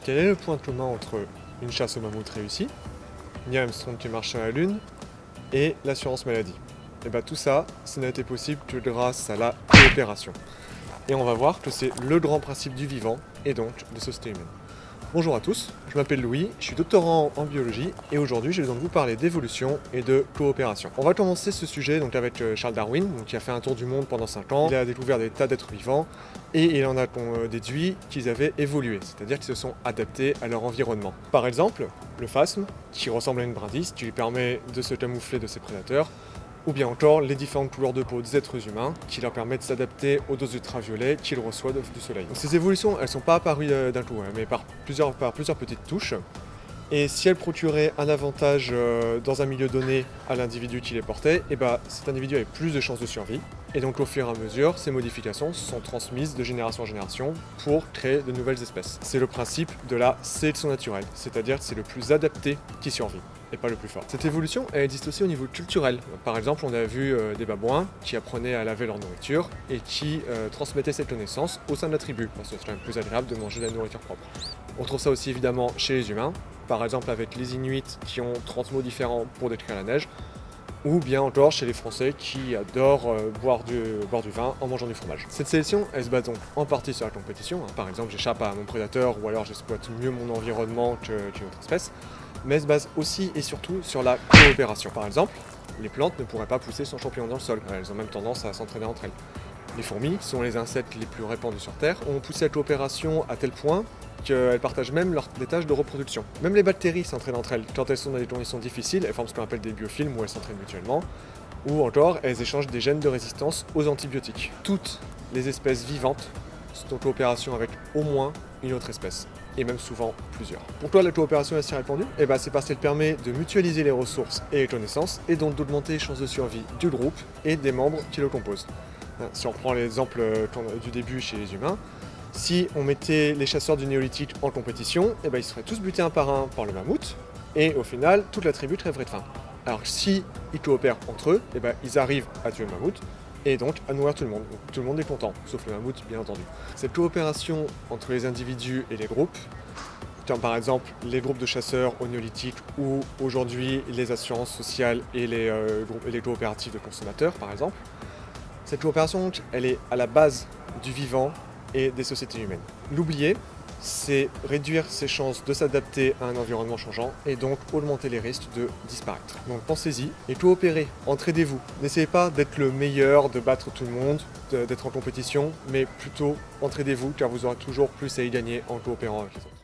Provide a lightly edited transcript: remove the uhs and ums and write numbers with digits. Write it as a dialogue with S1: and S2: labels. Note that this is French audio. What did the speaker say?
S1: Quel est le point commun entre une chasse au mammouth réussie, Neil Armstrong qui marche sur la Lune et l'assurance maladie? Et bien tout ça, ça n'a été possible que grâce à la coopération. Et on va voir que c'est le grand principe du vivant et donc de société humaine. Bonjour à tous, je m'appelle Louis, je suis doctorant en biologie et aujourd'hui j'ai besoin de vous parler d'évolution et de coopération. On va commencer ce sujet donc avec Charles Darwin, qui a fait un tour du monde pendant 5 ans. Il a découvert des tas d'êtres vivants et il en a déduit qu'ils avaient évolué, c'est-à-dire qu'ils se sont adaptés à leur environnement. Par exemple, le phasme, qui ressemble à une brindille, qui lui permet de se camoufler de ses prédateurs, ou bien encore les différentes couleurs de peau des êtres humains qui leur permettent de s'adapter aux doses ultraviolets qu'ils reçoivent du soleil. Donc ces évolutions, elles ne sont pas apparues d'un coup, mais par plusieurs petites touches. Et si elles procuraient un avantage dans un milieu donné à l'individu qui les portait, et cet individu avait plus de chances de survie. Et donc au fur et à mesure, ces modifications sont transmises de génération en génération pour créer de nouvelles espèces. C'est le principe de la sélection naturelle, c'est-à-dire que c'est le plus adapté qui survit et pas le plus fort. Cette évolution, elle existe aussi au niveau culturel. Par exemple, on a vu des babouins qui apprenaient à laver leur nourriture et qui transmettaient cette connaissance au sein de la tribu, parce que c'est quand même plus agréable de manger de la nourriture propre. On trouve ça aussi évidemment chez les humains, par exemple avec les Inuits qui ont 30 mots différents pour décrire la neige, ou bien encore chez les Français qui adorent boire du vin en mangeant du fromage. Cette sélection, elle se base donc en partie sur la compétition. Par exemple, j'échappe à mon prédateur ou alors j'exploite mieux mon environnement qu'une autre espèce. Mais elle se base aussi et surtout sur la coopération. Par exemple, les plantes ne pourraient pas pousser sans champignons dans le sol. Elles ont même tendance à s'entraîner entre elles. Les fourmis, qui sont les insectes les plus répandus sur Terre, ont poussé la coopération à tel point qu'elles partagent même des tâches de reproduction. Même les bactéries s'entraînent entre elles. Quand elles sont dans des conditions difficiles, elles forment ce qu'on appelle des biofilms où elles s'entraînent mutuellement. Ou encore, elles échangent des gènes de résistance aux antibiotiques. Toutes les espèces vivantes sont en coopération avec au moins une autre espèce, et même souvent plusieurs. Pourquoi la coopération est si répandue? C'est parce qu'elle permet de mutualiser les ressources et les connaissances, et donc d'augmenter les chances de survie du groupe et des membres qui le composent. Si on prend l'exemple du début chez les humains, si on mettait les chasseurs du néolithique en compétition, ils seraient tous butés un par le mammouth, et au final, toute la tribu crèverait de faim. Alors que si ils coopèrent entre eux, ils arrivent à tuer le mammouth, et donc à nourrir tout le monde. Donc, tout le monde est content, sauf le mammouth bien entendu. Cette coopération entre les individus et les groupes, comme par exemple les groupes de chasseurs au néolithique ou aujourd'hui les assurances sociales et les coopératives de consommateurs par exemple, cette coopération elle est à la base du vivant et des sociétés humaines. L'oublier, c'est réduire ses chances de s'adapter à un environnement changeant et donc augmenter les risques de disparaître. Donc pensez-y et coopérez, entraidez-vous. N'essayez pas d'être le meilleur, de battre tout le monde, d'être en compétition, mais plutôt entraidez-vous car vous aurez toujours plus à y gagner en coopérant avec les autres.